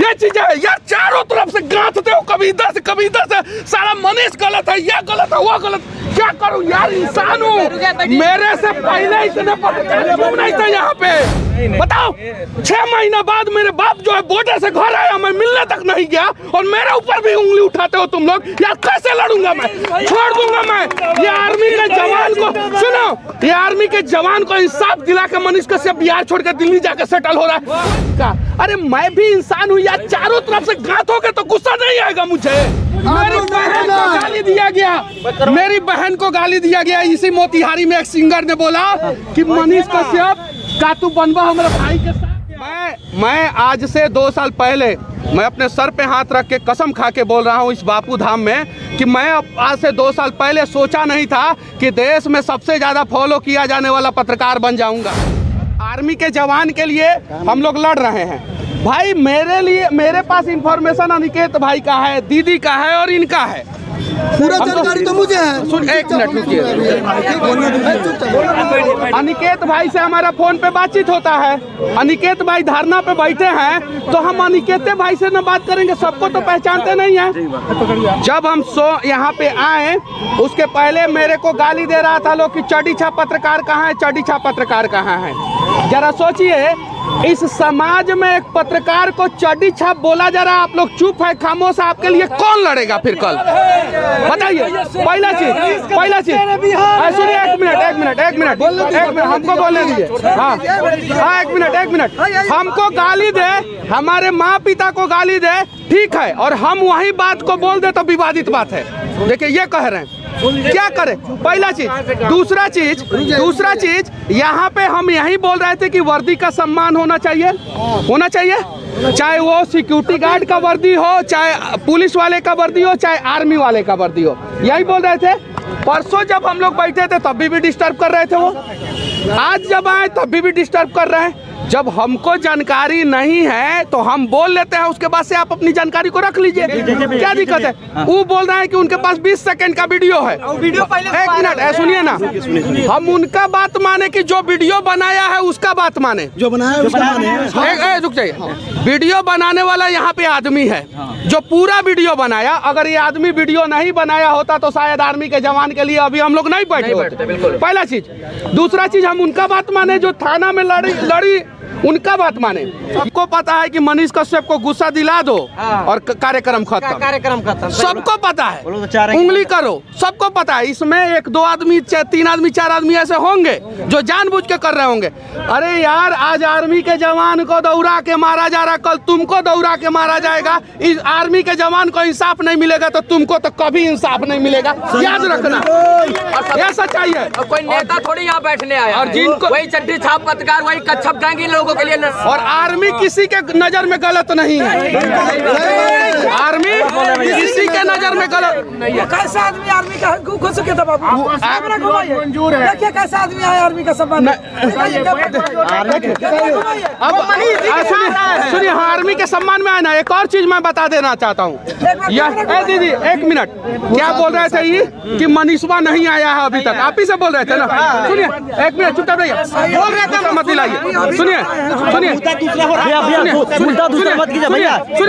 ये चीजें है यार, चारों तरफ से गांठते हो, कभी इधर से साला मनीष गलत है, ये गलत है, वो गलत। क्या करूं यार, इंसान हूँ। मेरे से पहले इतने पत्रकार क्यों नहीं थे यहाँ पे बताओ। 6 महीना बाद मेरे बाप जो है बॉर्डर से घर आया, मैं मिलने तक नहीं गया और मेरे ऊपर भी उंगली उठाते हो तुम लोग। यार कैसे लड़ूंगा मैं, छोड़ दूंगा मैं। ये आर्मी के जवान को सुनो, ये आर्मी के जवान को इंसाफ दिला के मनीष कश्यप बिहार छोड़ कर दिल्ली जाकर सेटल हो रहा है। अरे मैं भी इंसान हूँ यार, चारों तरफ से गांठोगे तो गुस्सा नहीं आएगा मुझे। मेरी बहन को गाली दिया गया, मेरी बहन को गाली दिया गया। इसी मोतिहारी में एक सिंगर ने बोला कि मनीष कश्यप का तू बनवा हमारे भाई के साथ। मैं आज से 2 साल पहले मैं अपने सर पे हाथ रख के कसम खा के बोल रहा हूँ इस बापू धाम में कि मैं आज से 2 साल पहले सोचा नहीं था कि देश में सबसे ज्यादा फॉलो किया जाने वाला पत्रकार बन जाऊंगा। आर्मी के जवान के लिए हम लोग लड़ रहे हैं भाई। मेरे पास इंफॉर्मेशन अनिकेत भाई का है, दीदी का है और इनका है। पूरा जानकारी तो मुझे है। सुन, एक मिनट रुकिए। अनिकेत भाई से हमारा फोन पे बातचीत होता है। अनिकेत भाई धरना पे बैठे हैं तो हम अनिकेत भाई से न बात करेंगे, सबको तो पहचानते नहीं है। जब हम यहाँ पे आए उसके पहले मेरे को गाली दे रहा था लोग कि चड्डी छाप पत्रकार कहाँ है, चड्डी छाप पत्रकार कहाँ है। जरा सोचिए, इस समाज में एक पत्रकार को चड्डी छाप बोला जा रहा है, आप लोग चुप है, खामोश। आपके लिए कौन लड़ेगा फिर कल, बताइए। पहला चीज सुनिए, एक मिनट हमको बोलने दीजिए। हाँ, एक मिनट हमको गाली दे, हमारे माँ पिता को गाली दे, ठीक है, और हम वही बात को बोल दे तो विवादित बात है। देखिए ये कह रहे हैं, क्या करें। पहला चीज। दूसरा चीज यहाँ पे हम यही बोल रहे थे कि वर्दी का सम्मान होना चाहिए, चाहे वो सिक्योरिटी गार्ड का वर्दी हो, चाहे पुलिस वाले का वर्दी हो, चाहे आर्मी वाले का वर्दी हो, यही बोल रहे थे। परसों जब हम लोग बैठे थे तब भी डिस्टर्ब कर रहे थे वो, आज जब आए तब भी डिस्टर्ब कर रहे हैं। जब हमको जानकारी नहीं है तो हम बोल लेते हैं, उसके बाद से आप अपनी जानकारी को रख लीजिए, क्या दिक्कत है। वो बोल रहे हैं कि उनके पास 20 सेकंड का वीडियो है। एक मिनट सुनिए ना, हम उनका बात माने कि जो वीडियो बनाया है उसका बात माने, जो बनाया उसका माने। रुक जाइए, वीडियो बनाने वाला यहाँ पे आदमी है जो पूरा वीडियो बनाया। अगर ये आदमी वीडियो नहीं बनाया होता तो शायद आर्मी के जवान के लिए अभी हम लोग नहीं बैठे होते। पहला चीज। दूसरा चीज, हम उनका बात माने जो थाना में लड़ी उनका बात माने। सबको पता है कि मनीष कश्यप को गुस्सा दिला दो और कार्यक्रम खत्म। सबको पता है, उंगली करो, सबको पता है। इसमें 1 2 आदमी, 3 आदमी, 4 आदमी ऐसे होंगे जो जानबूझ के कर रहे होंगे। अरे यार, आज आर्मी के जवान को दौड़ा के मारा जा रहा, कल तुमको दौड़ा के मारा जाएगा। इस आर्मी के जवान को इंसाफ नहीं मिलेगा तो तुमको तो कभी इंसाफ नहीं मिलेगा, याद रखना। यह सच्चाई है। कोई नेता थोड़ी यहाँ बैठने आया और जिनको वही चड्डी छाप पत्रकार, वही कच्छप गैंगी लोगों के लिए। और आर्मी किसी के नजर में गलत नहीं है, आर्मी किसी के नजर में गलत नहीं है। कैसा आदमी आर्मी का घुस के था बाबू, मंजूर है। देखिए कैसा आदमी है आर्मी का सम्मान। सुनिए, आर्मी के सम्मान में आए ना। एक और चीज मैं बता देना चाहता हूँ। दीदी 1 मिनट, क्या बोल रहे थे ये कि मनीषवा नहीं आया है अभी तक, आप ही से बोल रहे थे ना। सुनिए 1 मिनट, चुपचाप रहिए, बोल रहे थे मत दिलाइए। सुनिए,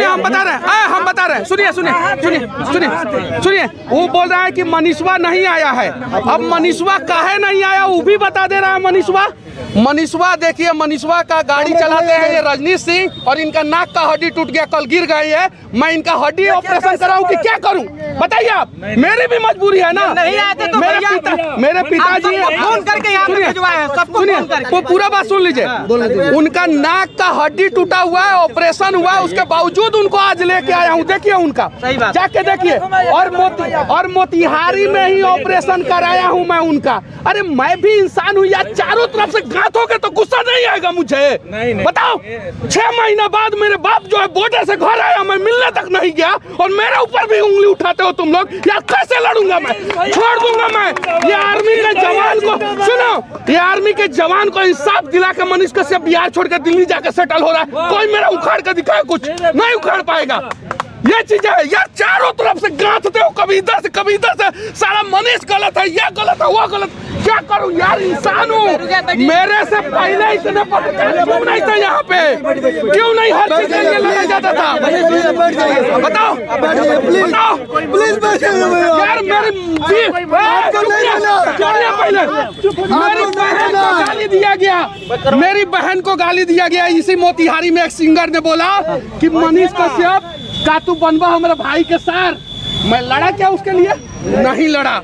हम बता रहे हैं, सुनिए। वो बोल रहा है कि मनीषवा नहीं आया है। अब मनीषवा काहे नहीं आया वो भी बता दे रहा है। मनीषवा देखिए, मनीषवा का गाड़ी चलाते हैं ये रजनीश सिंह, और इनका नाक का हड्डी टूट गया, कल गिर गई है। मैं इनका हड्डी ऑपरेशन कराऊं कि क्या करूं, बताइए आप। मेरी भी मजबूरी है ना। नहीं आए थे तो मेरे पिताजी फोन करके यहाँ पे भिजवाए हैं, सबको फोन करके। पूरा बात सुन लीजिए। उनका नाक का हड्डी टूटा हुआ है, ऑपरेशन हुआ है, उसके बावजूद उनको आज लेके आया हूँ। देखिए उनका, जाके देखिए। और मोतिहारी में ही ऑपरेशन कराया हूँ मैं उनका। अरे मैं भी इंसान हूँ यार, चारों तरफ से गांठोगे तो गुस्सा नहीं आएगा मुझे, बताओ। 6 महीना बाद मेरे बाप जो है बॉर्डर से घर आया, मैं मिलने तक नहीं गया और मेरे ऊपर भी उंगली उठाते हो तुम लोग। यार कैसे लड़ूंगा मैं, छोड़ दूंगा मैं। ये आर्मी के जवान को सुनो, ये आर्मी के जवान को इंसाफ दिला के मनीष कश्यप बिहार छोड़ कर दिल्ली जाकर सेटल हो रहा है। कोई मेरा उखाड़ कर दिखाए, कुछ नहीं उखाड़ पाएगा। ये चीजें है यार, चारों तरफ से गांठते हो, कभी इधर से साला मनीष गलत है, ये गलत है, वो गलत। क्या करूं यार, इंसान हूँ। मेरे से पहले इतने पत्रकार क्यों नहीं थे यहाँ पे, क्यों नहीं हर चीज के लिए लड़ा जाता था? बताओ बताओ प्लीज यार, मेरी गाली दिया गया, मेरी बहन को गाली दिया गया। इसी मोतिहारी में एक सिंगर ने बोला कि मनीष कश्यप का तू बनवा हमारे भाई के सार। मैं लड़ा क्या उसके लिए? नहीं लड़ा,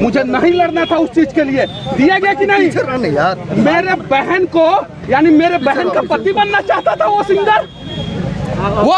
मुझे नहीं लड़ना था उस चीज के लिए। दिया गया कि नहीं यार? मेरे बहन को, यानी मेरे बहन का पति बनना चाहता था वो सिंगर, वो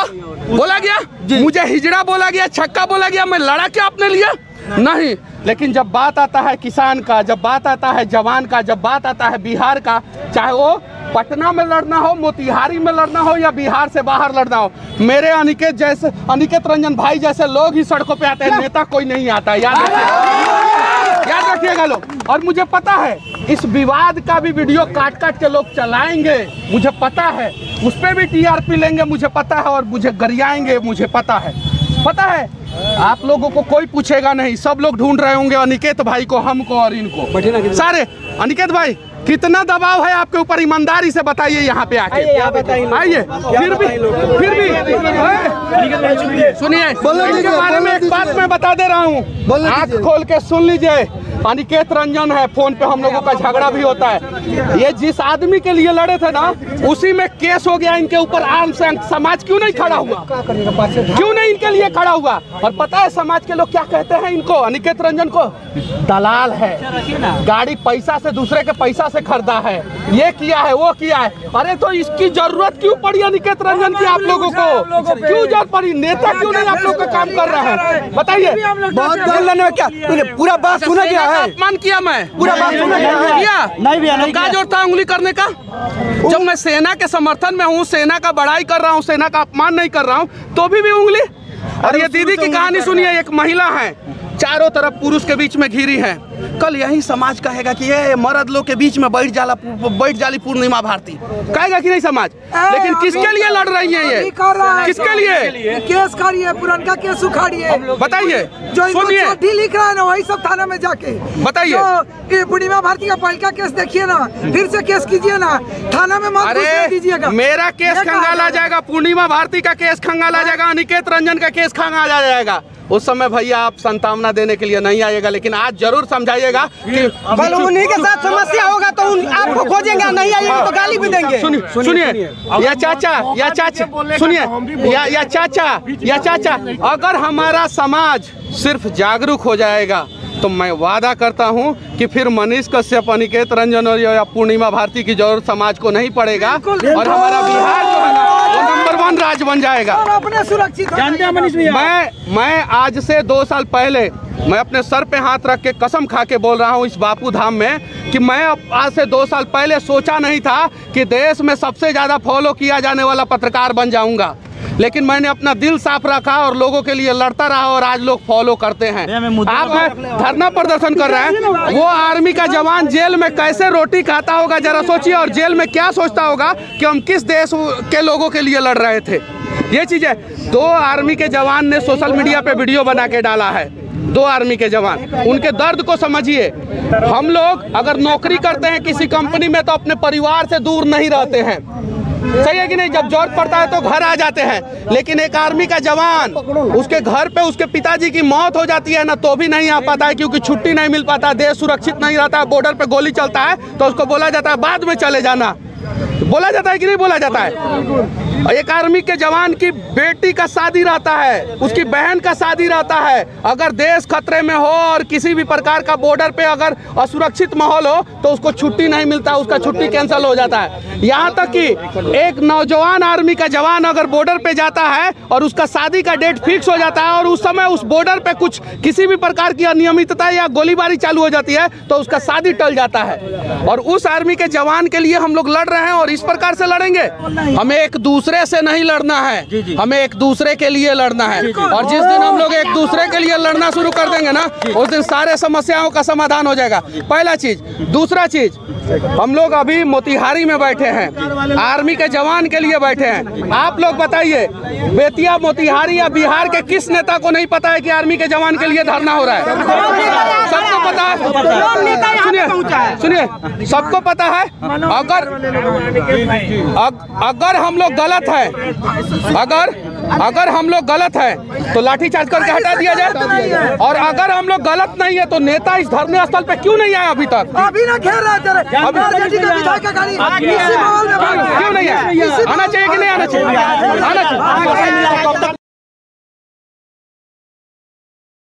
बोला गया, मुझे हिजड़ा बोला गया, छक्का बोला गया। मैं लड़ा क्या अपने लिए? नहीं। लेकिन जब बात आता है किसान का, जब बात आता है जवान का, जब बात आता है बिहार का, चाहे वो पटना में लड़ना हो, मोतिहारी में लड़ना हो या बिहार से बाहर लड़ना हो, मेरे अनिकेत रंजन भाई जैसे लोग ही सड़कों पे आते हैं, नेता कोई नहीं आता है। याद रखिएगा लोग। और मुझे पता है इस विवाद का भी वीडियो काट काट के लोग चलाएंगे, मुझे पता है, उस पर भी टीआरपी लेंगे, मुझे पता है, और मुझे गरियाएंगे, मुझे पता है। आप लोगों को कोई पूछेगा नहीं, सब लोग ढूंढ रहे होंगे अनिकेत भाई को, हमको और इनको सारे। अनिकेत भाई, कितना दबाव है आपके ऊपर, ईमानदारी से बताइए यहाँ पे आके। आइए, फिर भी सुनिए, इसके बारे में एक बात मैं बता दे रहा हूँ, आँख खोल के सुन लीजिए। अनिकेत रंजन है, फोन पे हम लोगों का झगड़ा भी होता है। ये जिस आदमी के लिए लड़े थे ना, उसी में केस हो गया इनके ऊपर। आर्म से समाज क्यों नहीं खड़ा हुआ, क्यों नहीं इनके लिए खड़ा हुआ? और पता है समाज के लोग क्या कहते हैं इनको, अनिकेत रंजन को? दलाल है, गाड़ी पैसा से, दूसरे के पैसा से खरीदा है, ये किया है, वो किया है। अरे तो इसकी जरूरत क्यों पड़ी अनिकेत रंजन की आप लोगों को? क्यों जरूरत पड़ी? नेता क्यों नहीं आप लोग का काम कर रहे हैं? बताइए। क्या पूरा बात सुना गया? अपमान किया मैं, पूरा बात सुना किया नहीं का जोर था उंगली करने का? जब मैं सेना के समर्थन में हूँ, सेना का बड़ाई कर रहा हूँ, सेना का अपमान नहीं कर रहा हूँ, तो भी उंगली। और ये दीदी की कहानी सुनिए, एक महिला है, चारों तरफ पुरुष के बीच में घिरी है। कल यही समाज कहेगा कि ये मर्द लोग के बीच में बैठ जाली पूर्णिमा भारती, कहेगा कि नहीं समाज? लेकिन किसके लिए लड़ रही है ये? किसके लिए? केस करिए, पुराना केस उखाड़िए, बताइए। जो सुनिए, लिख रहा है ना, वही सब थाना में जाके बताइए। पूर्णिमा भारती का पहले का केस देखिए ना, फिर से केस कीजिए ना, थाना में मत दीजिएगा। मेरा केस खंगाला जाएगा, पूर्णिमा भारती का केस खंगाला जाएगा, अनिकेत रंजन का केस खंगाला जाएगा। उस समय भैया आप संतावना देने के लिए नहीं आइएगा, लेकिन आज जरूर समझाइएगा कि उन्हीं के साथ समस्या होगा तो आपको खोजेंगे, नहीं आइएगा तो गाली भी देंगे। सुनिए या चाचा, सुनिए या चाचा, अगर हमारा समाज सिर्फ जागरूक हो जाएगा तो मैं वादा करता हूं कि फिर मनीष कश्यप, अनिकेत रंजन और या पूर्णिमा भारती की जरूरत समाज को नहीं पड़ेगा, और हमारा बिहार जो है ना, वो नंबर 1 राज्य बन जाएगा। अपने सुरक्षित जानते हैं मनीष भैया। मैं आज से 2 साल पहले मैं अपने सर पे हाथ रख के कसम खा के बोल रहा हूँ इस बापू धाम में कि मैं आज से 2 साल पहले सोचा नहीं था कि देश में सबसे ज्यादा फॉलो किया जाने वाला पत्रकार बन जाऊंगा। लेकिन मैंने अपना दिल साफ रखा और लोगों के लिए लड़ता रहा, और आज लोग फॉलो करते हैं। आप धरना प्रदर्शन कर रहे हैं, वो आर्मी का जवान जेल में कैसे रोटी खाता होगा जरा सोचिए, और जेल में क्या सोचता होगा कि हम किस देश के लोगों के लिए लड़ रहे थे। ये चीज है। 2 आर्मी के जवान ने सोशल मीडिया पे वीडियो बना के डाला है, 2 आर्मी के जवान, उनके दर्द को समझिए। हम लोग अगर नौकरी करते हैं किसी कंपनी में तो अपने परिवार से दूर नहीं रहते हैं, सही है कि नहीं? जब जरूरत पड़ता है तो घर आ जाते हैं। लेकिन एक आर्मी का जवान, उसके घर पे उसके पिताजी की मौत हो जाती है ना, तो भी नहीं आ पाता है, क्योंकि छुट्टी नहीं मिल पाता, देश सुरक्षित नहीं रहता है, बॉर्डर पे गोली चलता है तो उसको बोला जाता है बाद में चले जाना। बोला जाता है कि नहीं बोला जाता है? एक आर्मी के जवान की बेटी का शादी रहता है, उसकी बहन का शादी रहता है। अगर देश खतरे में हो और किसी भी प्रकार का बॉर्डर पे अगर असुरक्षित माहौल हो तो उसको छुट्टी नहीं मिलता, उसका छुट्टी कैंसिल हो जाता है। यहाँ तक कि एक नौजवान आर्मी का जवान अगर बॉर्डर पे जाता है और उसका शादी का डेट फिक्स हो जाता है और उस समय उस बॉर्डर पे कुछ किसी भी प्रकार की अनियमितता या गोलीबारी चालू हो जाती है तो उसका शादी टल जाता है। और उस आर्मी के जवान के लिए हम लोग लड़ रहे हैं और इस प्रकार से लड़ेंगे। हमें एक दूसरे दूसरे से नहीं लड़ना है, हमें एक दूसरे के लिए लड़ना है। और जिस दिन हम लोग एक दूसरे के लिए लड़ना शुरू कर देंगे ना, उस दिन सारे समस्याओं का समाधान हो जाएगा। पहला चीज। दूसरा चीज, हम लोग अभी मोतिहारी में बैठे हैं, आर्मी के जवान के लिए बैठे हैं। आप लोग बताइए, बेतिया, मोतिहारी या बिहार के किस नेता को नहीं पता है कि आर्मी के जवान के लिए धरना हो रहा है? सबको पता है। सुनिए, सबको पता है। अगर हम लोग गलत है, अगर हम लोग गलत है तो लाठीचार्ज करके हटा दिया जाए। और अगर हम लोग गलत नहीं है तो नेता इस धरने स्थल पे क्यों नहीं आया अभी तक? अभी ना घेर रहे थे, क्यों नहीं है? आना चाहिए कि नहीं आना चाहिए? आना चाहिए।